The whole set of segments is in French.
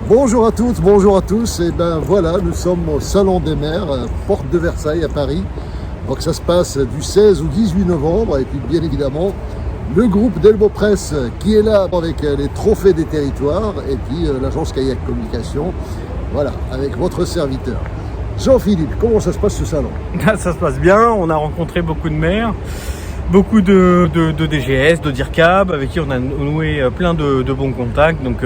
Bonjour à toutes, bonjour à tous. Et ben voilà, nous sommes au Salon des Mers, porte de Versailles à Paris. Donc ça se passe du 16 au 18 novembre. Et puis bien évidemment, le groupe Delbo Presse qui est là avec les trophées des territoires. Et puis l'agence Kayak Communication, voilà, avec votre serviteur. Jean-Philippe, comment ça se passe ce salon? Ça se passe bien, on a rencontré beaucoup de maires, beaucoup de DGS, de DIRCAB, avec qui on a noué plein de bons contacts. Donc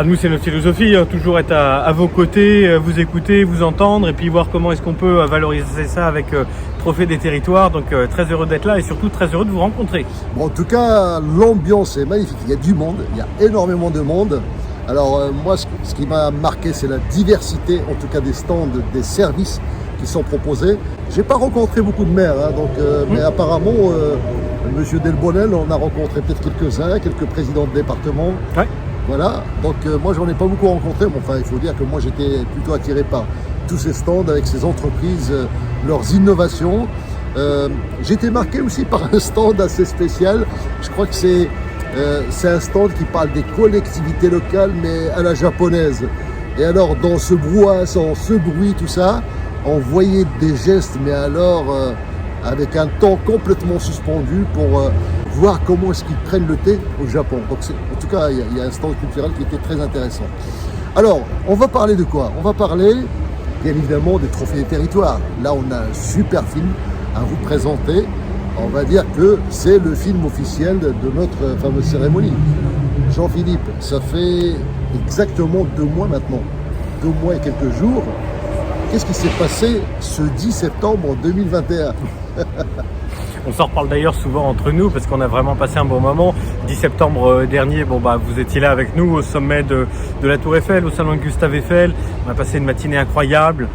nous c'est notre philosophie, toujours être à vos côtés, vous écouter, vous entendre et puis voir comment est-ce qu'on peut valoriser ça avec Trophée des territoires. Donc très heureux d'être là et surtout très heureux de vous rencontrer. Bon, en tout cas, l'ambiance est magnifique, il y a du monde, il y a énormément de monde. Alors moi, ce qui m'a marqué, c'est la diversité, en tout cas des stands, des services qui sont proposés. J'ai pas rencontré beaucoup de maires, mais apparemment, Monsieur Delbonnel, on a rencontré peut-être quelques-uns, quelques présidents de département. Ouais. Voilà, donc moi j'en ai pas beaucoup rencontré, mais enfin il faut dire que moi j'étais plutôt attiré par tous ces stands avec ces entreprises, leurs innovations. J'ai été marqué aussi par un stand assez spécial, je crois que c'est un stand qui parle des collectivités locales mais à la japonaise. Et alors dans ce brouhaha, ce bruit, tout ça, on voyait des gestes mais alors avec un temps complètement suspendu pour voir comment est-ce qu'ils prennent le thé au Japon. Donc en tout cas, il y a un stand culturel qui était très intéressant. Alors, on va parler de quoi? On va parler, bien évidemment, des trophées des territoires. Là, on a un super film à vous présenter. On va dire que c'est le film officiel de notre fameuse cérémonie. Jean-Philippe, ça fait exactement 2 mois maintenant. 2 mois et quelques jours. Qu'est-ce qui s'est passé ce 10 septembre 2021? On s'en reparle d'ailleurs souvent entre nous parce qu'on a vraiment passé un bon moment. 10 septembre dernier, vous étiez là avec nous au sommet de la Tour Eiffel, au salon de Gustave Eiffel. On a passé une matinée incroyable.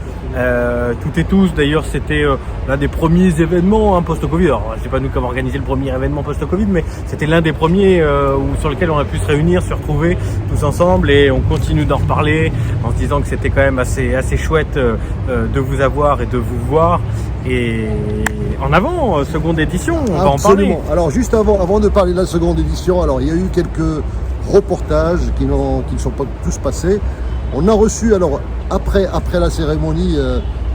Toutes et tous, d'ailleurs, c'était l'un des premiers événements post-Covid. Alors, je sais pas nous comment organiser le premier événement post-Covid, mais c'était l'un des premiers sur lequel on a pu se réunir, se retrouver tous ensemble, et on continue d'en reparler en se disant que c'était quand même assez chouette de vous avoir et de vous voir. Et en avant, seconde édition, on va en parler. Alors juste avant de parler de la seconde édition, alors il y a eu quelques reportages qui ne sont pas tous passés. On a reçu, alors après la cérémonie,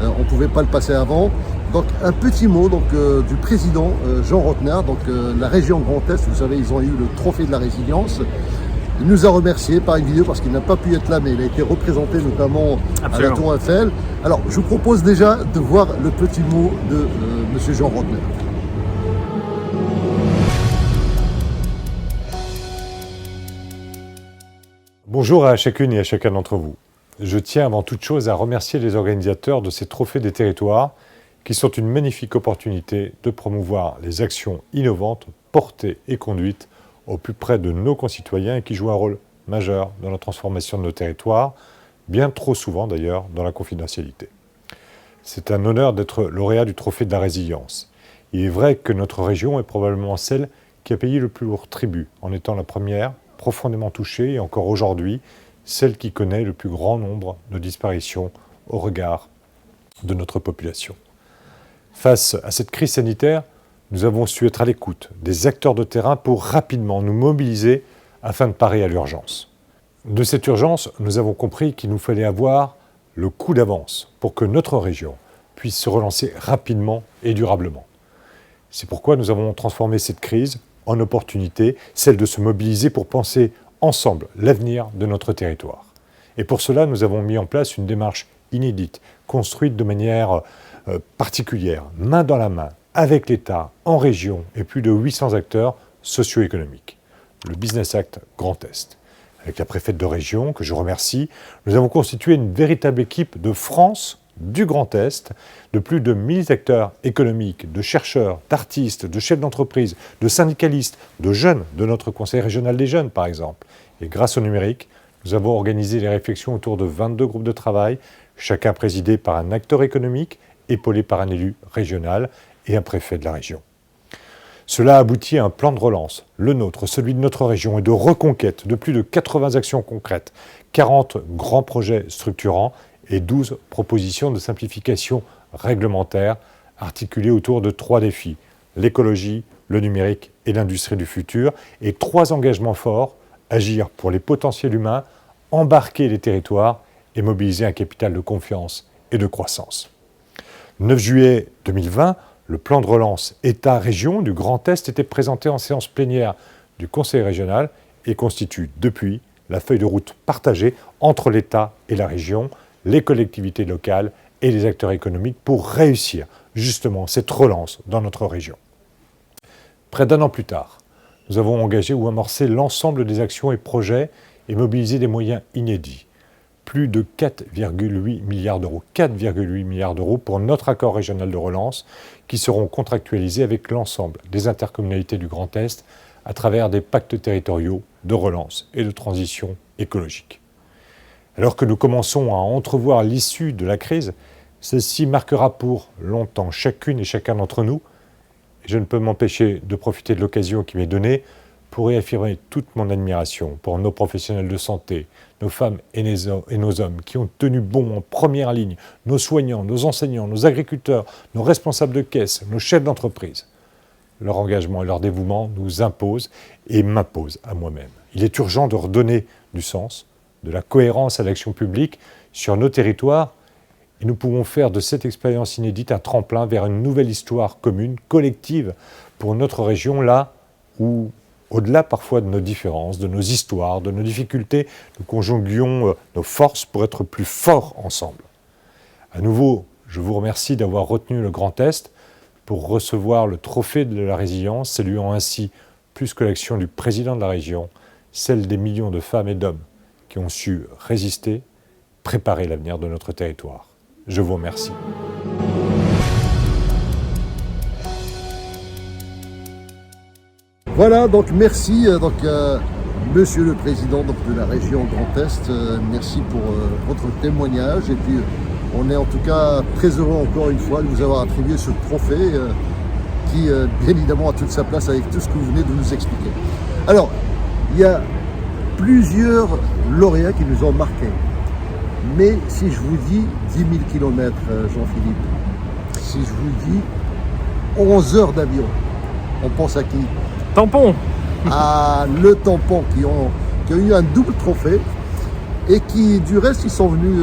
on ne pouvait pas le passer avant, donc un petit mot du président Jean Rotner, la région Grand Est, vous savez, ils ont eu le trophée de la résilience. Il nous a remerciés par une vidéo parce qu'il n'a pas pu être là, mais il a été représenté notamment à la Tour Eiffel. Alors, je vous propose déjà de voir le petit mot de M. Jean Rotner. Bonjour à chacune et à chacun d'entre vous. Je tiens avant toute chose à remercier les organisateurs de ces trophées des territoires qui sont une magnifique opportunité de promouvoir les actions innovantes portées et conduites au plus près de nos concitoyens et qui jouent un rôle majeur dans la transformation de nos territoires, bien trop souvent d'ailleurs dans la confidentialité. C'est un honneur d'être lauréat du Trophée de la Résilience. Il est vrai que notre région est probablement celle qui a payé le plus lourd tribut, en étant la première, profondément touchée et encore aujourd'hui, celle qui connaît le plus grand nombre de disparitions au regard de notre population. Face à cette crise sanitaire, nous avons su être à l'écoute des acteurs de terrain pour rapidement nous mobiliser afin de parer à l'urgence. De cette urgence, nous avons compris qu'il nous fallait avoir le coup d'avance pour que notre région puisse se relancer rapidement et durablement. C'est pourquoi nous avons transformé cette crise en opportunité, celle de se mobiliser pour penser ensemble l'avenir de notre territoire. Et pour cela, nous avons mis en place une démarche inédite, construite de manière particulière, main dans la main, avec l'État, en région et plus de 800 acteurs socio-économiques. Le Business Act Grand Est. Avec la préfète de région, que je remercie, nous avons constitué une véritable équipe de France du Grand Est, de plus de 1000 acteurs économiques, de chercheurs, d'artistes, de chefs d'entreprise, de syndicalistes, de jeunes, de notre Conseil régional des jeunes par exemple. Et grâce au numérique, nous avons organisé les réflexions autour de 22 groupes de travail, chacun présidé par un acteur économique, épaulé par un élu régional et un préfet de la région. Cela aboutit à un plan de relance, le nôtre, celui de notre région, et de reconquête de plus de 80 actions concrètes, 40 grands projets structurants et 12 propositions de simplification réglementaire articulées autour de 3 défis, l'écologie, le numérique et l'industrie du futur, et 3 engagements forts, agir pour les potentiels humains, embarquer les territoires et mobiliser un capital de confiance et de croissance. Le 9 juillet 2020, le plan de relance État-région du Grand Est était présenté en séance plénière du Conseil régional et constitue depuis la feuille de route partagée entre l'État et la région, les collectivités locales et les acteurs économiques pour réussir justement cette relance dans notre région. Près d'un an plus tard, nous avons engagé ou amorcé l'ensemble des actions et projets et mobilisé des moyens inédits. Plus de 4,8 milliards d'euros. 4,8 milliards d'euros pour notre accord régional de relance qui seront contractualisés avec l'ensemble des intercommunalités du Grand Est à travers des pactes territoriaux de relance et de transition écologique. Alors que nous commençons à entrevoir l'issue de la crise, celle-ci marquera pour longtemps chacune et chacun d'entre nous. Et je ne peux m'empêcher de profiter de l'occasion qui m'est donnée pour réaffirmer toute mon admiration pour nos professionnels de santé, nos femmes et nos hommes qui ont tenu bon en première ligne, nos soignants, nos enseignants, nos agriculteurs, nos responsables de caisse, nos chefs d'entreprise. Leur engagement et leur dévouement nous imposent et m'imposent à moi-même. Il est urgent de redonner du sens, de la cohérence à l'action publique sur nos territoires et nous pouvons faire de cette expérience inédite un tremplin vers une nouvelle histoire commune, collective pour notre région, là où, au-delà parfois de nos différences, de nos histoires, de nos difficultés, nous conjuguons nos forces pour être plus forts ensemble. À nouveau, je vous remercie d'avoir retenu le Grand Est pour recevoir le trophée de la résilience, saluant ainsi, plus que l'action du président de la région, celle des millions de femmes et d'hommes qui ont su résister, préparer l'avenir de notre territoire. Je vous remercie. Voilà, donc merci Monsieur le Président de la région Grand Est, merci pour votre témoignage et puis on est en tout cas très heureux encore une fois de vous avoir attribué ce trophée qui bien évidemment a toute sa place avec tout ce que vous venez de nous expliquer. Alors, il y a plusieurs lauréats qui nous ont marqués, mais si je vous dis 10 000 km Jean-Philippe, si je vous dis 11 heures d'avion, on pense à qui? Tampon. À le Tampon qui a eu un double trophée et qui du reste ils sont venus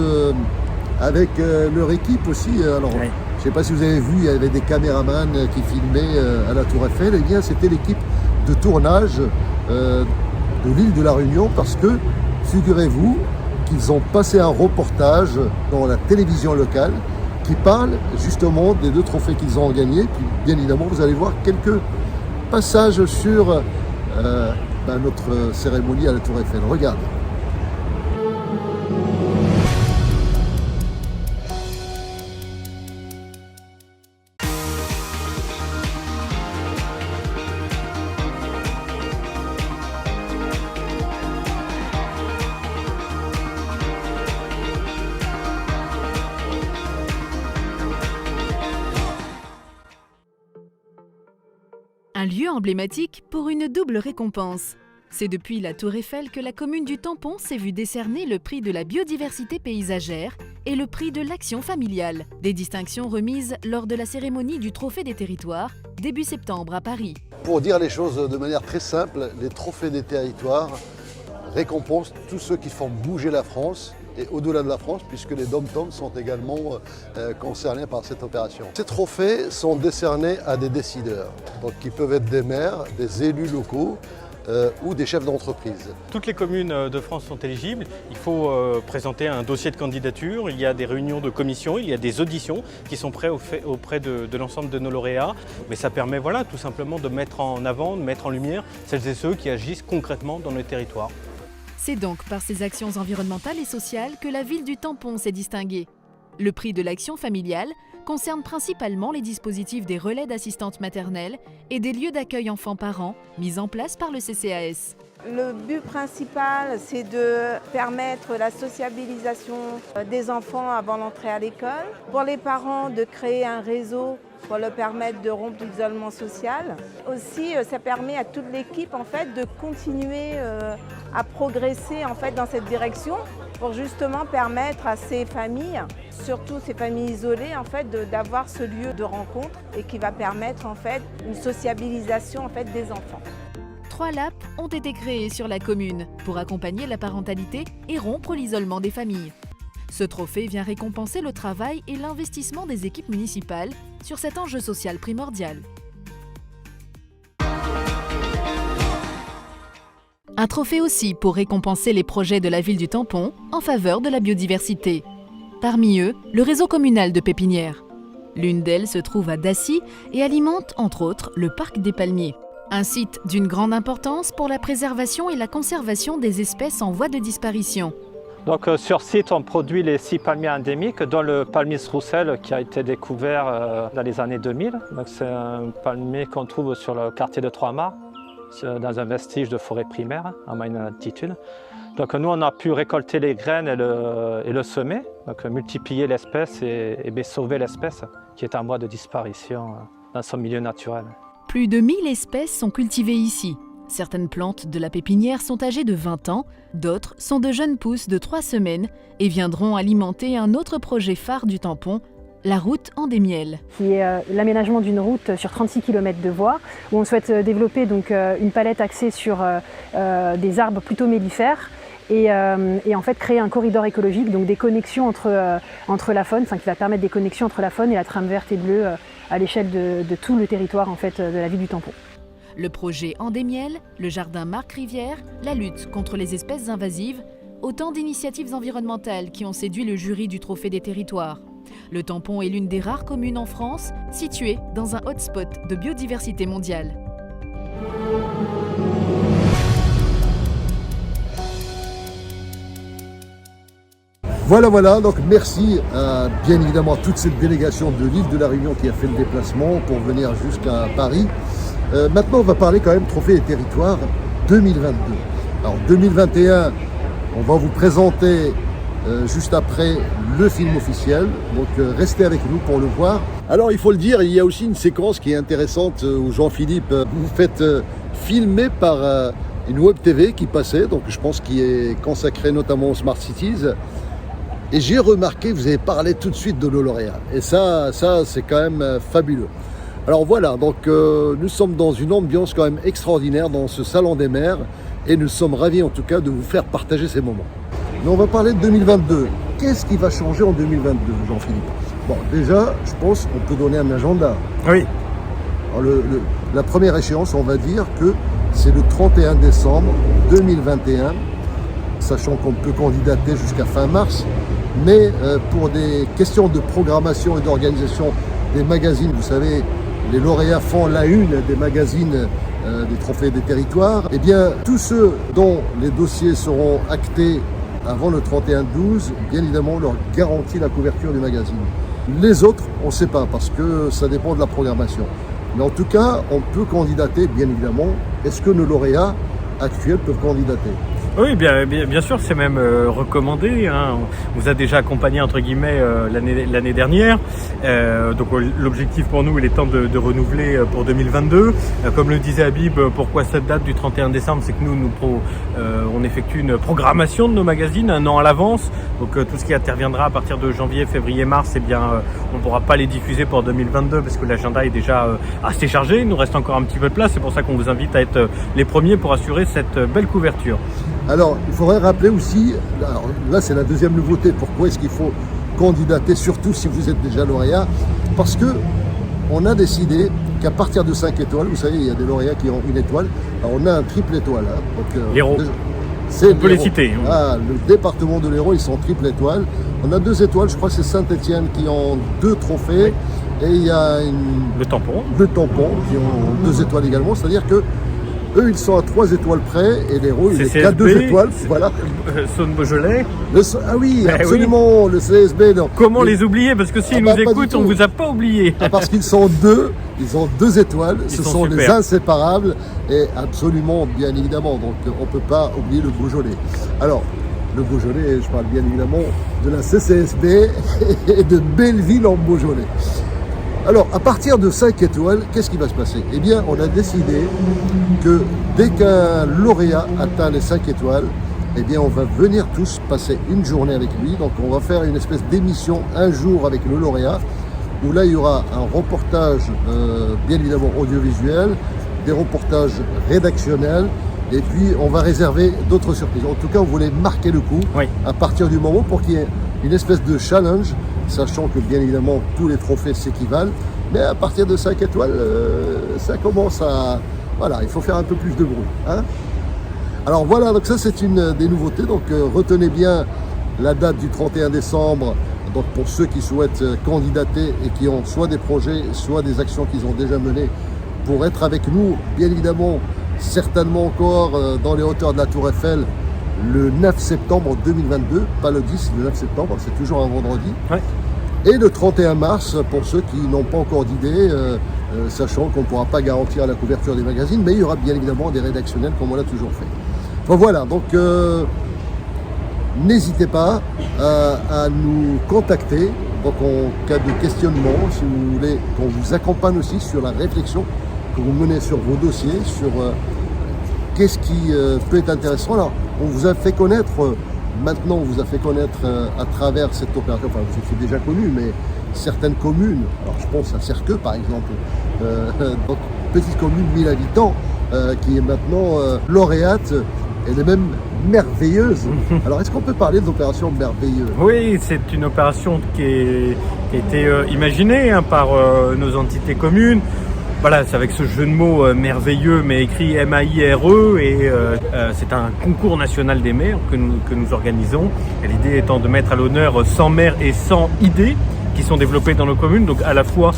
avec leur équipe aussi. Alors oui. Je ne sais pas si vous avez vu, il y avait des caméramans qui filmaient à la Tour Eiffel. Eh bien c'était l'équipe de tournage de l'île de la Réunion parce que figurez-vous qu'ils ont passé un reportage dans la télévision locale qui parle justement des deux trophées qu'ils ont gagnés. Puis bien évidemment vous allez voir quelques passages sur notre cérémonie à la Tour Eiffel. Regarde. Un lieu emblématique pour une double récompense. C'est depuis la Tour Eiffel que la commune du Tampon s'est vue décerner le prix de la biodiversité paysagère et le prix de l'action familiale. Des distinctions remises lors de la cérémonie du Trophée des territoires, début septembre à Paris. Pour dire les choses de manière très simple, les Trophées des territoires récompensent tous ceux qui font bouger la France et au-delà de la France, puisque les dom-toms sont également concernés par cette opération. Ces trophées sont décernés à des décideurs, donc qui peuvent être des maires, des élus locaux ou des chefs d'entreprise. Toutes les communes de France sont éligibles. Il faut présenter un dossier de candidature, il y a des réunions de commission, il y a des auditions qui sont prêtes auprès de l'ensemble de nos lauréats. Mais ça permet tout simplement de mettre en avant, de mettre en lumière celles et ceux qui agissent concrètement dans nos territoires. C'est donc par ses actions environnementales et sociales que la ville du Tampon s'est distinguée. Le prix de l'action familiale concerne principalement les dispositifs des relais d'assistantes maternelles et des lieux d'accueil enfants-parents mis en place par le CCAS. Le but principal, c'est de permettre la sociabilisation des enfants avant l'entrée à l'école. Pour les parents, de créer un réseau pour leur permettre de rompre l'isolement social. Aussi, ça permet à toute l'équipe de continuer à progresser dans cette direction pour justement permettre à ces familles, surtout ces familles isolées, d'avoir ce lieu de rencontre et qui va permettre une sociabilisation des enfants. 3 LAP ont été créés sur la commune pour accompagner la parentalité et rompre l'isolement des familles. Ce trophée vient récompenser le travail et l'investissement des équipes municipales sur cet enjeu social primordial. Un trophée aussi pour récompenser les projets de la ville du Tampon en faveur de la biodiversité. Parmi eux, le réseau communal de pépinières. L'une d'elles se trouve à Dassy et alimente, entre autres, le parc des Palmiers. Un site d'une grande importance pour la préservation et la conservation des espèces en voie de disparition. Donc sur site, on produit les 6 palmiers endémiques, dont le palmier Roussel qui a été découvert dans les années 2000. Donc c'est un palmier qu'on trouve sur le quartier de Trois-Mâts, dans un vestige de forêt primaire à moyenne altitude. Donc nous, on a pu récolter les graines et le semer, donc multiplier l'espèce et sauver l'espèce qui est en voie de disparition dans son milieu naturel. Plus de 1000 espèces sont cultivées ici. Certaines plantes de la pépinière sont âgées de 20 ans, d'autres sont de jeunes pousses de 3 semaines et viendront alimenter un autre projet phare du Tampon, la route Andémiel. Qui est l'aménagement d'une route sur 36 km de voies, où on souhaite développer donc, une palette axée sur des arbres plutôt mellifères et en fait créer un corridor écologique, donc des connexions entre la faune, qui va permettre des connexions entre la faune et la trame verte et bleue à l'échelle de tout le territoire en fait, de la ville du Tampon. Le projet Andémiel, le jardin Marc Rivière, la lutte contre les espèces invasives, autant d'initiatives environnementales qui ont séduit le jury du Trophée des territoires. Le Tampon est l'une des rares communes en France située dans un hotspot de biodiversité mondiale. Voilà, donc merci à bien évidemment toute cette délégation de l'île de la Réunion qui a fait le déplacement pour venir jusqu'à Paris. Maintenant, on va parler quand même Trophée des territoires 2022. Alors 2021, on va vous présenter juste après le film officiel, donc restez avec nous pour le voir. Alors il faut le dire, il y a aussi une séquence qui est intéressante où Jean-Philippe, vous faites filmer par une web TV qui passait, donc je pense qui est consacrée notamment aux Smart Cities. Et j'ai remarqué que vous avez parlé tout de suite de nos lauréats. Et ça c'est quand même fabuleux. Alors voilà, donc nous sommes dans une ambiance quand même extraordinaire dans ce Salon des maires et nous sommes ravis en tout cas de vous faire partager ces moments. Mais on va parler de 2022. Qu'est-ce qui va changer en 2022, Jean-Philippe? Bon, déjà, je pense qu'on peut donner un agenda. Oui. Alors, la première échéance, on va dire que c'est le 31 décembre 2021, sachant qu'on peut candidater jusqu'à fin mars, mais pour des questions de programmation et d'organisation des magazines, vous savez, les lauréats font la une des magazines des Trophées des territoires. Eh bien, tous ceux dont les dossiers seront actés avant le 31-12, bien évidemment, on leur garantit la couverture du magazine. Les autres, on ne sait pas, parce que ça dépend de la programmation. Mais en tout cas, on peut candidater, bien évidemment. Est-ce que nos lauréats actuels peuvent candidater? Oui, bien sûr, c'est même recommandé. Hein. On vous a déjà accompagné, entre guillemets, l'année dernière. Donc l'objectif pour nous, il est temps de renouveler pour 2022. Comme le disait Habib, pourquoi cette date du 31 décembre? C'est que nous on effectue une programmation de nos magazines un an à l'avance. Donc tout ce qui interviendra à partir de janvier, février, mars, eh bien, on ne pourra pas les diffuser pour 2022 parce que l'agenda est déjà assez chargé. Il nous reste encore un petit peu de place. C'est pour ça qu'on vous invite à être les premiers pour assurer cette belle couverture. Alors, il faudrait rappeler aussi, alors là c'est la deuxième nouveauté, pourquoi est-ce qu'il faut candidater, surtout si vous êtes déjà lauréat? Parce que on a décidé qu'à partir de 5 étoiles, vous savez, il y a des lauréats qui ont 1 étoile, alors on a un triple étoile. Hein. Donc, l'Hérault, on peut les citer. Ah, le département de l'Hérault, ils sont triple étoile. On a 2 étoiles, je crois que c'est Saint-Étienne qui ont 2 trophées, oui. Et il y a le Tampon qui ont 2 étoiles également, c'est-à-dire que eux, ils sont à 3 étoiles près et l'Hérault, il est qu'à 2 étoiles. Voilà. Saône-Beaujolais. Ah oui, absolument, oui. Le CSB. Non. Comment les oublier? Parce que s'ils nous écoutent, on ne vous a pas oublié. Parce qu'ils sont 2, ils ont 2 étoiles, ce sont super. Les inséparables et absolument, bien évidemment. Donc on ne peut pas oublier le Beaujolais. Alors, le Beaujolais, je parle bien évidemment de la CCSB et de Belleville en Beaujolais. Alors, à partir de 5 étoiles, qu'est-ce qui va se passer? Eh bien, on a décidé que dès qu'un lauréat atteint les 5 étoiles, eh bien, on va venir tous passer une journée avec lui. Donc, on va faire une espèce d'émission un jour avec le lauréat, où là, il y aura un reportage, bien évidemment audiovisuel, des reportages rédactionnels. Et puis, on va réserver d'autres surprises. En tout cas, on voulait marquer le coup à partir du moment pour qu'il y ait une espèce de challenge, sachant que, bien évidemment, tous les trophées s'équivalent. Mais à partir de 5 étoiles, ça commence à... Voilà, il faut faire un peu plus de bruit. Hein. Alors voilà, donc ça, c'est une des nouveautés. Donc, retenez bien la date du 31 décembre. Donc, pour ceux qui souhaitent candidater et qui ont soit des projets, soit des actions qu'ils ont déjà menées pour être avec nous, bien évidemment, certainement encore dans les hauteurs de la Tour Eiffel le 9 septembre 2022, pas le 10, le 9 septembre, c'est toujours un vendredi. Ouais. Et le 31 mars, pour ceux qui n'ont pas encore d'idée, sachant qu'on ne pourra pas garantir la couverture des magazines, mais il y aura bien évidemment des rédactionnels comme on l'a toujours fait. Enfin, voilà, donc n'hésitez pas à nous contacter, donc en cas de questionnement, si vous voulez qu'on vous accompagne aussi sur la réflexion que vous menez sur vos dossiers, sur qu'est-ce qui peut être intéressant. Alors, on vous a fait connaître, maintenant on vous a fait connaître à travers cette opération, enfin vous étiez déjà connu, mais certaines communes, alors je pense à Cerqueux par exemple, donc petite commune 1000 habitants, qui est maintenant lauréate, elle est même merveilleuse. Alors est-ce qu'on peut parler de l'opération merveilleuse? Oui, c'est une opération qui a été imaginée par nos entités communes. Voilà, c'est avec ce jeu de mots merveilleux, mais écrit M-A-I-R-E, et c'est un concours national des maires que nous organisons. Et l'idée étant de mettre à l'honneur 100 maires et 100 idées qui sont développées dans nos communes. Donc à la fois,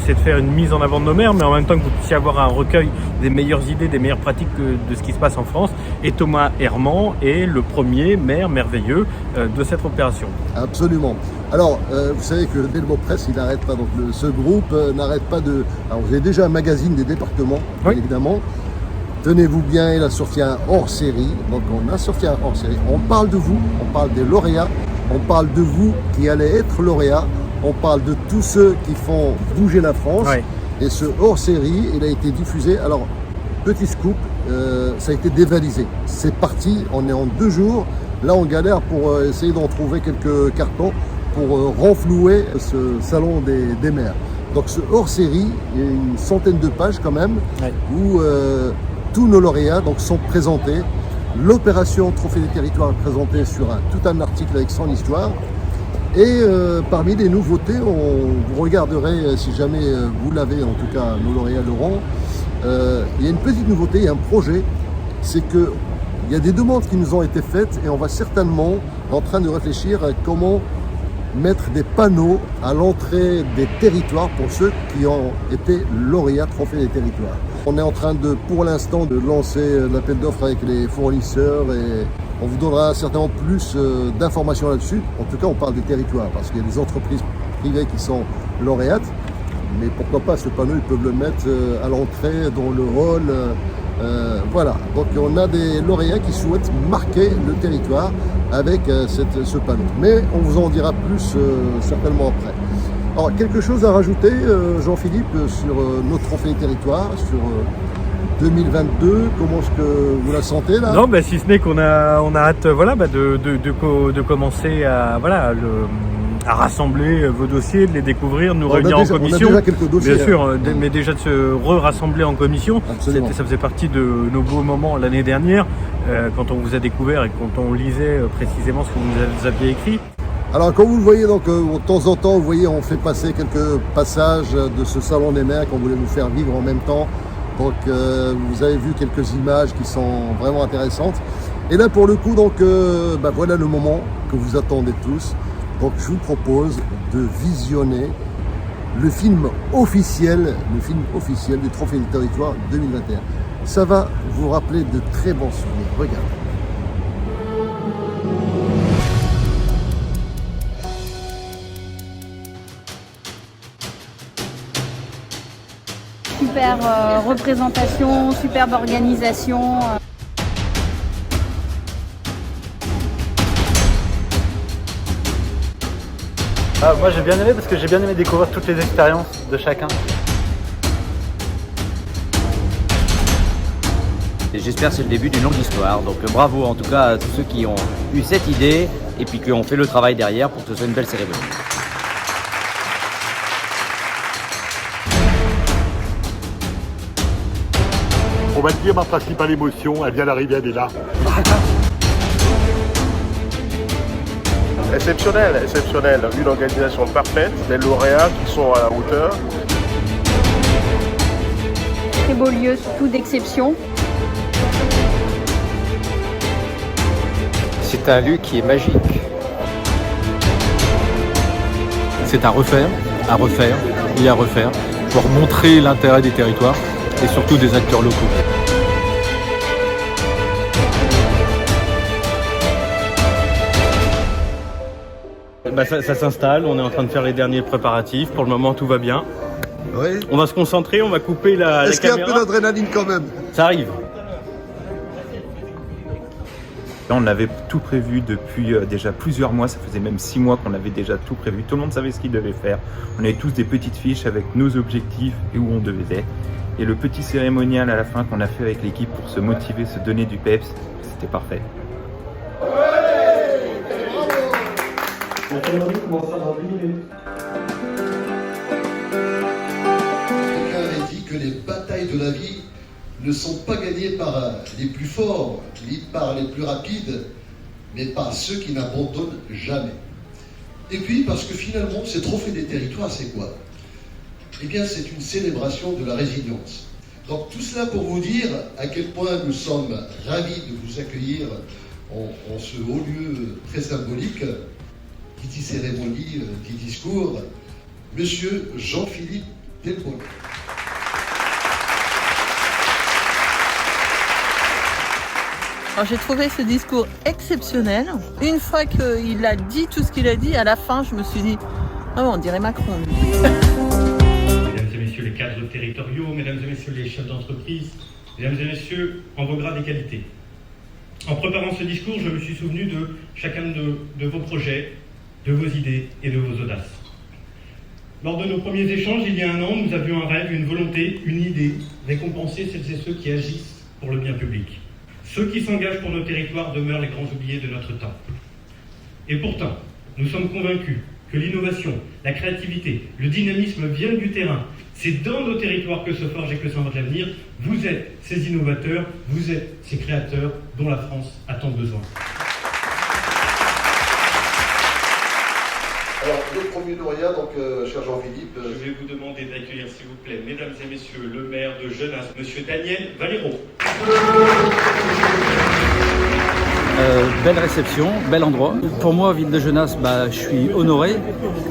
c'est de faire une mise en avant de nos maires, mais en même temps que vous puissiez avoir un recueil des meilleures idées, des meilleures pratiques de ce qui se passe en France. Et Thomas Herman est le premier maire merveilleux de cette opération. Absolument. Alors, vous savez que le Delmo Presse, il n'arrête pas, donc ce groupe n'arrête pas de... Alors, vous avez déjà un magazine des départements, bien évidemment. Tenez-vous bien, il a sorti un hors-série. Donc, on a sorti un hors-série. On parle de vous, on parle des lauréats, on parle de vous qui allez être lauréats, on parle de tous ceux qui font bouger la France. Ouais. Et ce hors-série, il a été diffusé. Alors, petit scoop, ça a été dévalisé. C'est parti, on est en 2 jours. Là, on galère pour essayer d'en trouver quelques cartons pour renflouer ce salon des maires. Donc ce hors-série, il y a une centaine de pages quand même, où tous nos lauréats donc, sont présentés. L'opération Trophée des territoires est présentée sur tout un article avec son histoire. Et parmi les nouveautés, vous regarderez, si jamais vous l'avez, en tout cas nos lauréats l'auront, il y a une petite nouveauté, il y a un projet, c'est que il y a des demandes qui nous ont été faites et on va certainement en train de réfléchir à comment mettre des panneaux à l'entrée des territoires pour ceux qui ont été lauréats Trophée des territoires. On est en train de, pour l'instant, de lancer l'appel d'offres avec les fournisseurs et on vous donnera certainement plus d'informations là-dessus. En tout cas, on parle des territoires parce qu'il y a des entreprises privées qui sont lauréates, mais pourquoi pas ce panneau, ils peuvent le mettre à l'entrée dans le hall. Voilà, donc on a des lauréats qui souhaitent marquer le territoire avec ce panneau. Mais on vous en dira plus certainement après. Alors, quelque chose à rajouter, Jean-Philippe, sur notre trophée territoire, sur 2022, comment est-ce que vous la sentez là? Non, si ce n'est qu'on a hâte de commencer à rassembler vos dossiers, de les découvrir, de nous réunir en commission. On a déjà quelques dossiers. Bien sûr, mais déjà de se rassembler en commission. Ça faisait partie de nos beaux moments l'année dernière, quand on vous a découvert et quand on lisait précisément ce que vous aviez écrit. Alors comme vous le voyez, donc, de temps en temps, vous voyez, on fait passer quelques passages de ce salon des maires qu'on voulait vous faire vivre en même temps. Donc vous avez vu quelques images qui sont vraiment intéressantes. Et là pour le coup, donc, voilà le moment que vous attendez tous. Donc je vous propose de visionner le film officiel du Trophée du Territoire 2021. Ça va vous rappeler de très bons souvenirs. Regardez. Super représentation, superbe organisation. Moi j'ai bien aimé parce que j'ai bien aimé découvrir toutes les expériences de chacun. J'espère que c'est le début d'une longue histoire, donc bravo en tout cas à tous ceux qui ont eu cette idée et puis qui ont fait le travail derrière pour que ce soit une belle cérémonie. va te dire ma principale émotion, elle vient d'arriver, elle est là. Exceptionnel, exceptionnel. Une organisation parfaite, des lauréats qui sont à la hauteur. Très beau lieu, tout d'exception. C'est un lieu qui est magique. C'est à refaire et à refaire pour montrer l'intérêt des territoires et surtout des acteurs locaux. Ça s'installe, on est en train de faire les derniers préparatifs. Pour le moment, tout va bien. Oui. On va se concentrer, on va couper la caméra. Est-ce qu'il y a un peu d'adrénaline quand même? Ça arrive. On avait tout prévu depuis déjà plusieurs mois, ça faisait même 6 mois qu'on avait déjà tout prévu. Tout le monde savait ce qu'il devait faire. On avait tous des petites fiches avec nos objectifs et où on devait être. Et le petit cérémonial à la fin qu'on a fait avec l'équipe pour se motiver, se donner du peps, c'était parfait. Quelqu'un avait dit que les batailles de la vie ne sont pas gagnées par les plus forts, ni par les plus rapides, mais par ceux qui n'abandonnent jamais. Et puis, parce que finalement, ces trophées des territoires, c'est quoi? Eh bien, c'est une célébration de la résilience. Donc, tout cela pour vous dire à quel point nous sommes ravis de vous accueillir en ce haut lieu très symbolique. Qui dit cérémonie, dit discours, Monsieur Jean-Philippe Delpol. J'ai trouvé ce discours exceptionnel. Une fois qu'il a dit tout ce qu'il a dit, à la fin, je me suis dit, oh, on dirait Macron. Mesdames et messieurs les cadres territoriaux, mesdames et messieurs les chefs d'entreprise, mesdames et messieurs en vos grades et qualités. En préparant ce discours, je me suis souvenu de chacun de vos projets, de vos idées et de vos audaces. Lors de nos premiers échanges, il y a un an, nous avions un rêve, une volonté, une idée, récompenser celles et ceux qui agissent pour le bien public. Ceux qui s'engagent pour nos territoires demeurent les grands oubliés de notre temps. Et pourtant, nous sommes convaincus que l'innovation, la créativité, le dynamisme viennent du terrain. C'est dans nos territoires que se forge et que s'invente l'avenir. Vous êtes ces innovateurs, vous êtes ces créateurs dont la France a tant besoin. Alors, le premier lauréat, donc, cher Jean-Philippe. Je vais vous demander d'accueillir, s'il vous plaît, mesdames et messieurs, le maire de Genasse, monsieur Daniel Valero. Belle réception, bel endroit. Pour moi, ville de Genasse, je suis honoré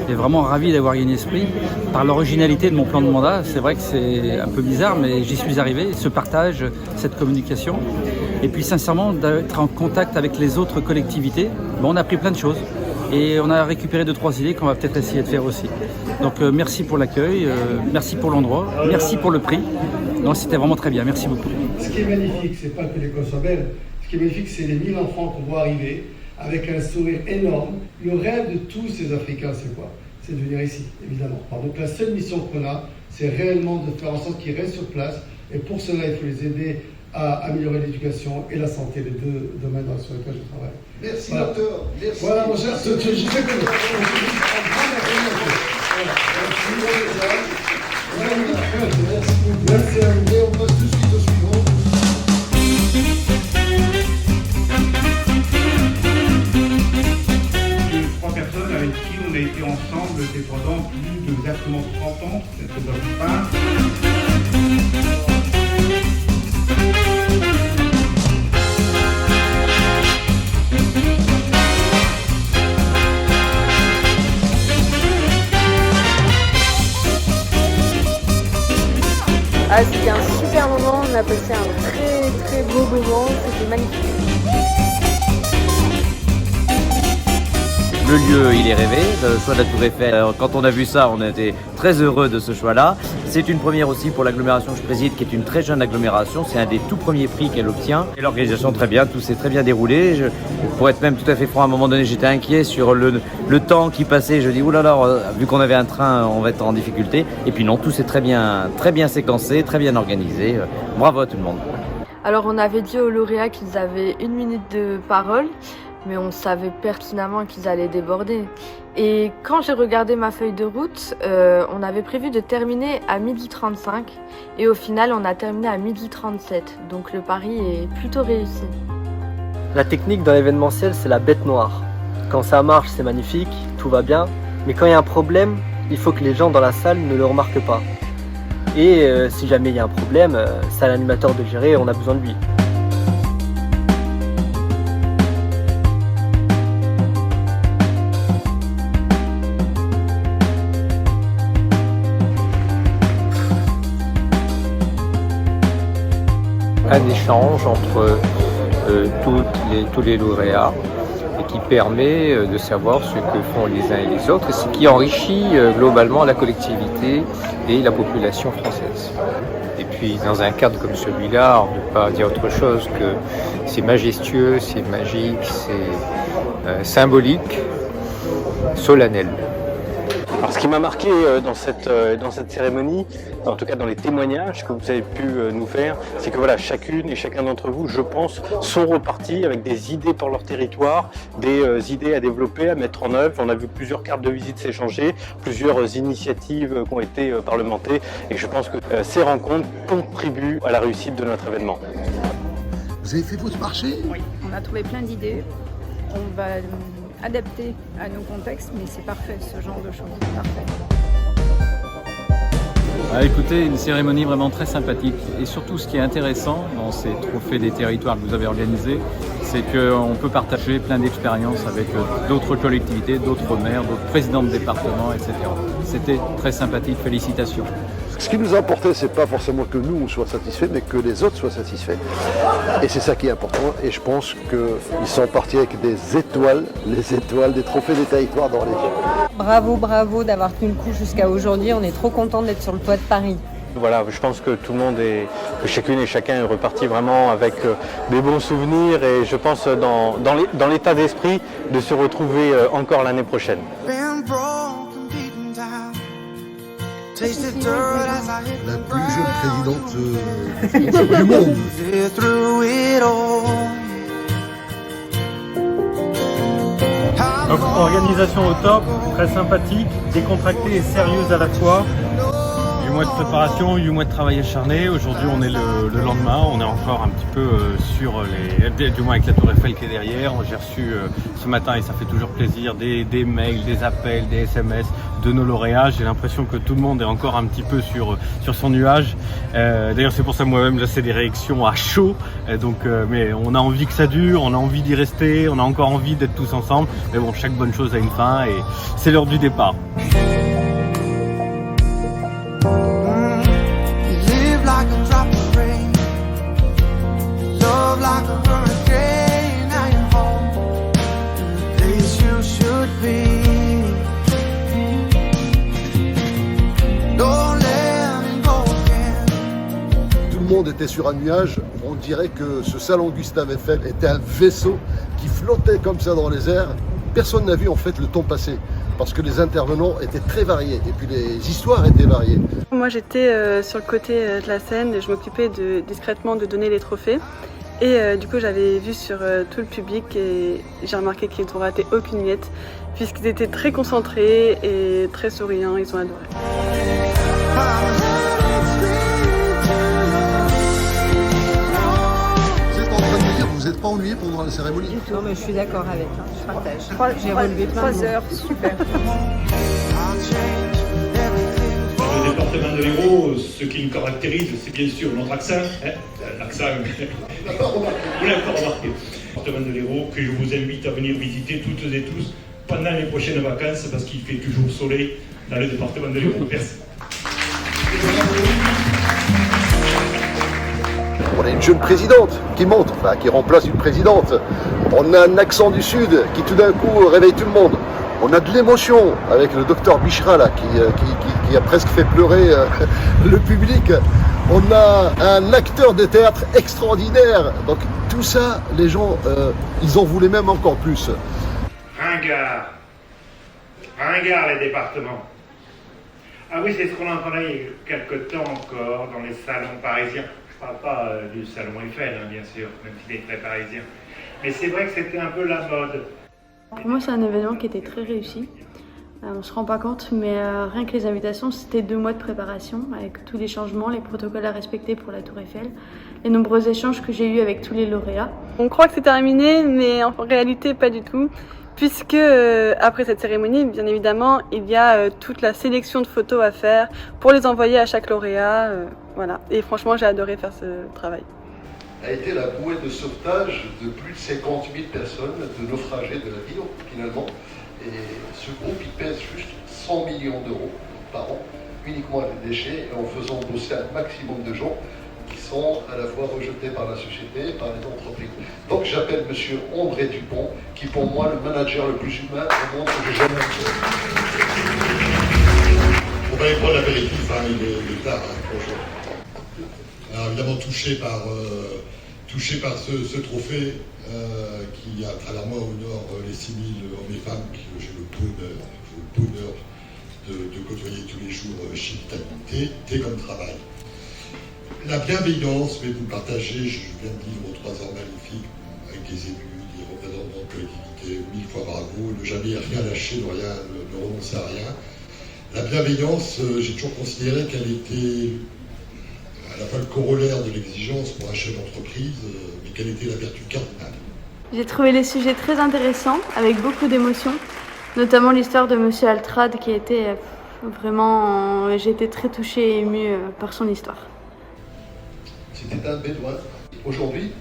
et vraiment ravi d'avoir gagné Esprit. Par l'originalité de mon plan de mandat, c'est vrai que c'est un peu bizarre, mais j'y suis arrivé. Ce partage, cette communication. Et puis sincèrement, d'être en contact avec les autres collectivités, on a appris plein de choses. Et on a récupéré 2-3 idées qu'on va peut-être essayer de faire aussi. Donc merci pour l'accueil, merci pour l'endroit, merci pour le prix. Non, c'était vraiment très bien, merci beaucoup. Ce qui est magnifique, c'est pas que l'école soit belle, ce qui est magnifique, c'est les 1000 enfants qu'on voit arriver avec un sourire énorme. Le rêve de tous ces Africains, c'est quoi? C'est de venir ici, évidemment. Donc la seule mission qu'on a, c'est réellement de faire en sorte qu'ils restent sur place. Et pour cela, il faut les aider à améliorer l'éducation et la santé, les deux domaines sur lesquels je travaille. Merci, voilà. Docteur. Merci. Voilà, mon cher, je sais que merci à vous. On passe tout de suite au suivant. Trois personnes avec qui on a été ensemble pendant plus de exactement 30 ans, c'est dans le pain. C'était un super moment, on a passé un très beau moment, c'était magnifique. Le lieu, il est rêvé, le choix de la Tour Eiffel. Quand on a vu ça, on a été très heureux de ce choix-là. C'est une première aussi pour l'agglomération que je préside, qui est une très jeune agglomération. C'est un des tout premiers prix qu'elle obtient. Et l'organisation, très bien, tout s'est très bien déroulé. Pour être même tout à fait franc, à un moment donné, j'étais inquiet sur le temps qui passait. Je dis, oulala, vu qu'on avait un train, on va être en difficulté. Et puis non, tout s'est très bien séquencé, très bien organisé. Bravo à tout le monde. Alors on avait dit aux lauréats qu'ils avaient 1 minute de parole. mais on savait pertinemment qu'ils allaient déborder. Et quand j'ai regardé ma feuille de route, on avait prévu de terminer à 12h35 et au final on a terminé à 12h37, donc le pari est plutôt réussi. La technique dans l'événementiel, c'est la bête noire. Quand ça marche, c'est magnifique, tout va bien, mais quand il y a un problème, il faut que les gens dans la salle ne le remarquent pas. Et si jamais il y a un problème, c'est à l'animateur de gérer, on a besoin de lui. Un échange entre tous les lauréats et qui permet de savoir ce que font les uns et les autres, et ce qui enrichit globalement la collectivité et la population française. Et puis dans un cadre comme celui-là, on ne peut pas dire autre chose que c'est majestueux, c'est magique, c'est symbolique, solennel. Alors, ce qui m'a marqué dans cette cérémonie, en tout cas dans les témoignages que vous avez pu nous faire, c'est que voilà, chacune et chacun d'entre vous, je pense, sont repartis avec des idées pour leur territoire, des idées à développer, à mettre en œuvre. On a vu plusieurs cartes de visite s'échanger, plusieurs initiatives qui ont été parlementées, et je pense que ces rencontres contribuent à la réussite de notre événement. Vous avez fait votre marché? Oui, on a trouvé plein d'idées. On va adapter à nos contextes, mais c'est parfait, ce genre de choses, c'est parfait. Écoutez, une cérémonie vraiment très sympathique, et surtout ce qui est intéressant dans ces trophées des territoires que vous avez organisés, c'est qu'on peut partager plein d'expériences avec d'autres collectivités, d'autres maires, d'autres présidents de département, etc. C'était très sympathique, félicitations. Ce qui nous a importé, c'est pas forcément que nous on soit satisfaits, mais que les autres soient satisfaits. Et c'est ça qui est important, et je pense qu'ils sont partis avec des étoiles, les étoiles des trophées des territoires dans les yeux. Bravo, bravo d'avoir tenu le coup jusqu'à aujourd'hui, on est trop content d'être sur le toit de Paris. Voilà, je pense que tout le monde que chacune et chacun est reparti vraiment avec des bons souvenirs, et je pense dans l'état d'esprit de se retrouver encore l'année prochaine. La plus jeune présidente du monde. Donc, organisation au top, très sympathique, décontractée et sérieuse à la fois. 8 mois de préparation, 8 mois de travail acharné. Aujourd'hui, on est le lendemain. On est encore un petit peu sur du moins avec la Tour Eiffel qui est derrière. J'ai reçu ce matin, et ça fait toujours plaisir, des mails, des appels, des SMS de nos lauréats. J'ai l'impression que tout le monde est encore un petit peu sur son nuage. D'ailleurs, c'est pour ça moi-même, là, c'est des réactions à chaud. Mais on a envie que ça dure, on a envie d'y rester, on a encore envie d'être tous ensemble. Mais bon, chaque bonne chose a une fin, et c'est l'heure du départ. Tout le monde était sur un nuage. On dirait que ce salon Gustave Eiffel était un vaisseau qui flottait comme ça dans les airs. Personne n'a vu en fait le temps passer, parce que les intervenants étaient très variés, et puis les histoires étaient variées. Moi j'étais sur le côté de la scène, et je m'occupais discrètement de donner les trophées. Et du coup j'avais vu sur tout le public, et j'ai remarqué qu'ils n'ont raté aucune miette, puisqu'ils étaient très concentrés et très souriants, ils ont adoré. Vous n'êtes pas ennuyé pendant la cérémonie? Non, mais je suis d'accord avec, je partage. J'ai relevé plein de 3 heures, super. Le département de l'Hérault, ce qui le caractérise, c'est bien sûr notre accent. L'accent, vous l'avez encore remarqué. Le département de l'Hérault, que je vous invite à venir visiter toutes et tous pendant les prochaines vacances, parce qu'il fait toujours soleil dans le département de l'Hérault. Merci. On a une jeune présidente qui monte, qui remplace une présidente. On a un accent du Sud qui tout d'un coup réveille tout le monde. On a de l'émotion avec le docteur Bichra là, qui a presque fait pleurer le public. On a un acteur de théâtre extraordinaire. Donc tout ça, les gens, ils en voulaient même encore plus. Ringard les départements. Ah oui, c'est ce qu'on entendait il y a quelque temps encore dans les salons parisiens. Je ne parle pas du salon Eiffel, hein, bien sûr, même s'il est très parisien. Mais c'est vrai que c'était un peu la mode. Pour moi, c'est un événement qui était très réussi. On se rend pas compte, mais rien que les invitations, c'était 2 mois de préparation avec tous les changements, les protocoles à respecter pour la Tour Eiffel, les nombreux échanges que j'ai eus avec tous les lauréats. On croit que c'est terminé, mais en réalité pas du tout, puisque après cette cérémonie, bien évidemment, il y a toute la sélection de photos à faire pour les envoyer à chaque lauréat. Voilà. Et franchement, j'ai adoré faire ce travail. A été la bouée de sauvetage de plus de 50 000 personnes, de naufragés de la vie finalement. Et ce groupe, il pèse juste 100 millions d'euros par an, uniquement avec les déchets, et en faisant bosser un maximum de gens qui sont à la fois rejetés par la société et par les entreprises. Donc j'appelle M. André Dupont, qui est pour moi le manager le plus humain au monde que j'ai jamais vu. On va aller prendre l'apéritif, hein, il est tard, hein, bonjour. Alors évidemment touché par ce trophée qui, à travers moi, honore les 6 000 hommes et femmes que j'ai le bonheur de côtoyer tous les jours chez Vitalité, T comme travail. La bienveillance, mais vous partagez, je viens de vivre 3 ans magnifiques avec des élus, des représentants de collectivités, 1000 fois bravo, ne jamais rien lâcher, ne renoncer à rien. La bienveillance, j'ai toujours considéré qu'elle était à la fois le corollaire de l'exigence pour un chef d'entreprise, mais quelle était la vertu cardinale. J'ai trouvé les sujets très intéressants, avec beaucoup d'émotions, notamment l'histoire de Monsieur Altrad qui était vraiment... J'ai été très touchée et émue par son histoire. C'était un Bédouin. Aujourd'hui,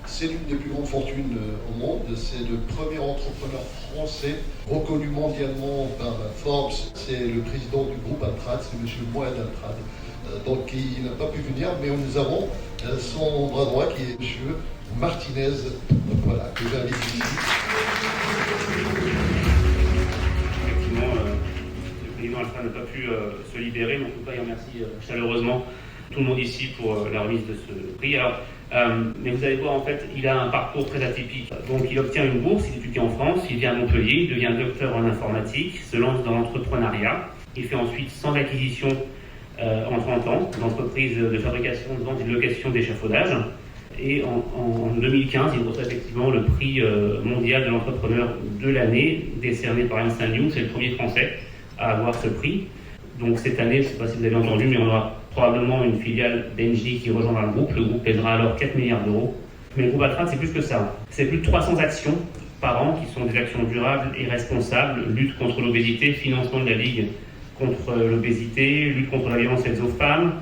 c'est l'une des plus grandes fortunes au monde. C'est le premier entrepreneur français reconnu mondialement par Forbes. C'est le président du groupe Altrad, c'est M. Mohamed Altrad. Donc il n'a pas pu venir, mais nous avons son bras droit qui est M. Martinez, voilà, que j'invite ici. Effectivement, le président Altrad n'a pas pu se libérer, mais en tout cas, il remercie chaleureusement tout le monde ici pour la remise de ce prix. Alors, mais vous allez voir, en fait, il a un parcours très atypique. Donc, il obtient une bourse, il étudie en France, il vient à Montpellier, il devient docteur en informatique, se lance dans l'entrepreneuriat. Il fait ensuite 100 acquisitions en 30 ans, d'entreprises de fabrication, de vente et de location d'échafaudage. Et en 2015, il reçoit effectivement le prix mondial de l'entrepreneur de l'année, décerné par Ernst & Young. C'est le premier Français à avoir ce prix. Donc cette année, je ne sais pas si vous avez entendu, mais on aura probablement une filiale d'Engie qui rejoindra le groupe. Le groupe pèsera alors 4 milliards d'euros. Mais le groupe Altrad, c'est plus que ça. C'est plus de 300 actions par an qui sont des actions durables et responsables. Lutte contre l'obésité, financement de la Ligue contre l'obésité, lutte contre la violence faite aux femmes,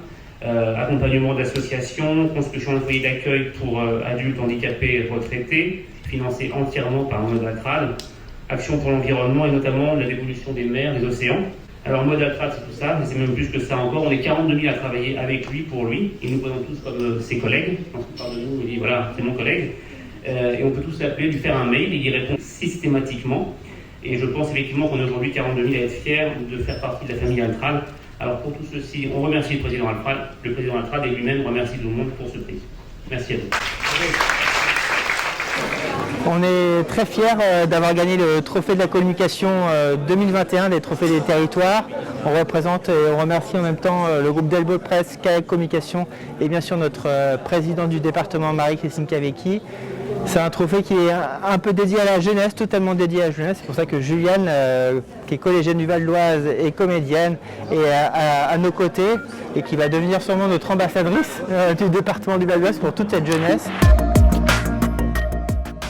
accompagnement d'associations, construction d'un foyer d'accueil pour adultes handicapés et retraités, financé entièrement par Mohamed Altrad, action pour l'environnement et notamment la dévolution des mers, des océans. Alors Mohamed Altrad, c'est tout ça, mais c'est même plus que ça encore. On est 42 000 à travailler avec lui, pour lui. Il nous présente tous comme ses collègues. Quand on parle de nous, il dit voilà, c'est mon collègue. Et on peut tous l'appeler, lui faire un mail, et il répond systématiquement. Et je pense effectivement qu'on est aujourd'hui 42 000 à être fiers de faire partie de la famille Altrad. Alors pour tout ceci, on remercie le président Altrad. Le président Altrad et lui-même remercie tout le monde pour ce prix. Merci à vous. On est très fiers d'avoir gagné le trophée de la communication 2021 des trophées des territoires. On représente et on remercie en même temps le groupe Delbo Presse, Kayak Communication et bien sûr notre présidente du département Marie-Christine Cavecchi. C'est un trophée qui est un peu dédié à la jeunesse, totalement dédié à la jeunesse. C'est pour ça que Juliane, qui est collégienne du Val d'Oise et comédienne, est à nos côtés et qui va devenir sûrement notre ambassadrice du département du Val d'Oise pour toute cette jeunesse.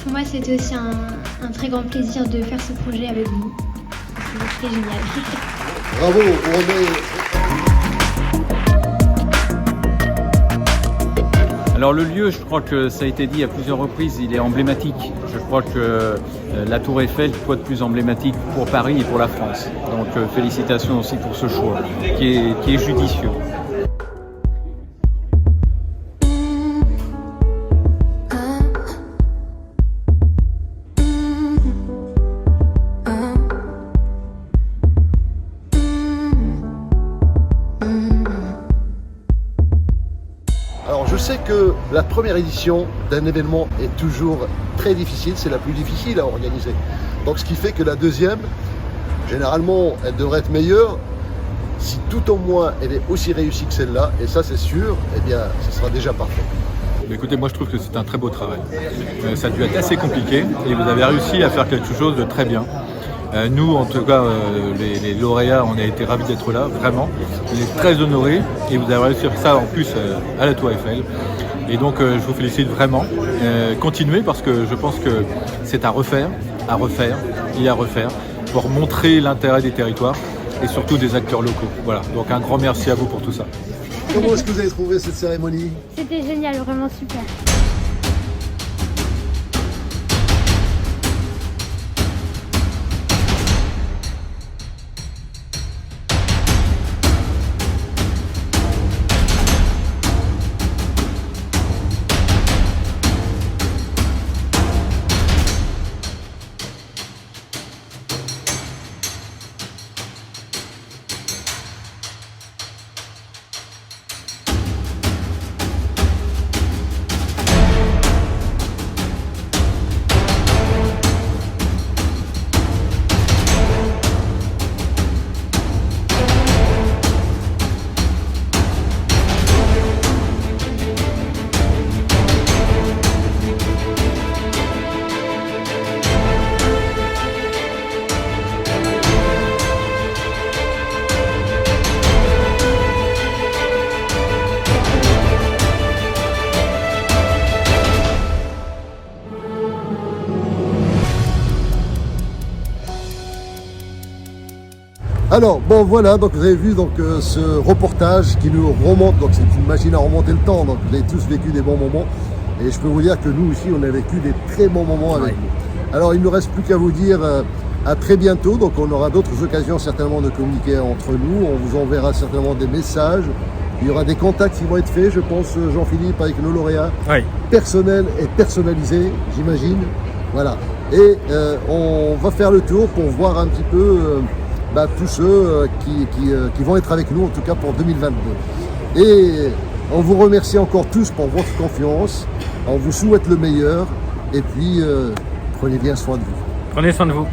Pour moi, c'était aussi un très grand plaisir de faire ce projet avec vous. C'était génial. Bravo, on remet... Alors le lieu, je crois que ça a été dit à plusieurs reprises, il est emblématique. Je crois que la Tour Eiffel, quoi de plus emblématique pour Paris et pour la France. Donc félicitations aussi pour ce choix qui est judicieux. Je sais que la première édition d'un événement est toujours très difficile, c'est la plus difficile à organiser. Donc ce qui fait que la deuxième, généralement, elle devrait être meilleure. Si tout au moins elle est aussi réussie que celle-là, et ça c'est sûr, eh bien ce sera déjà parfait. Écoutez, moi je trouve que c'est un très beau travail. Ça a dû être assez compliqué et vous avez réussi à faire quelque chose de très bien. Nous, en tout cas, les lauréats, on a été ravis d'être là, vraiment. On est très honorés et vous avez réussi à faire ça en plus à la Tour Eiffel. Et donc, je vous félicite vraiment. Continuez parce que je pense que c'est à refaire et à refaire pour montrer l'intérêt des territoires et surtout des acteurs locaux. Voilà, donc un grand merci à vous pour tout ça. Comment est-ce que vous avez trouvé cette cérémonie? C'était génial, vraiment super. Alors, bon voilà, donc vous avez vu donc, ce reportage qui nous remonte, donc c'est une machine à remonter le temps, donc vous avez tous vécu des bons moments. Et je peux vous dire que nous ici, on a vécu des très bons moments avec vous. Alors, il ne nous reste plus qu'à vous dire à très bientôt, donc on aura d'autres occasions certainement de communiquer entre nous, on vous enverra certainement des messages, il y aura des contacts qui vont être faits, je pense, Jean-Philippe, avec nos lauréats, personnels et personnalisés, j'imagine. Voilà, et on va faire le tour pour voir un petit peu... tous ceux qui vont être avec nous, en tout cas pour 2022. Et on vous remercie encore tous pour votre confiance, on vous souhaite le meilleur, et puis prenez bien soin de vous. Prenez soin de vous.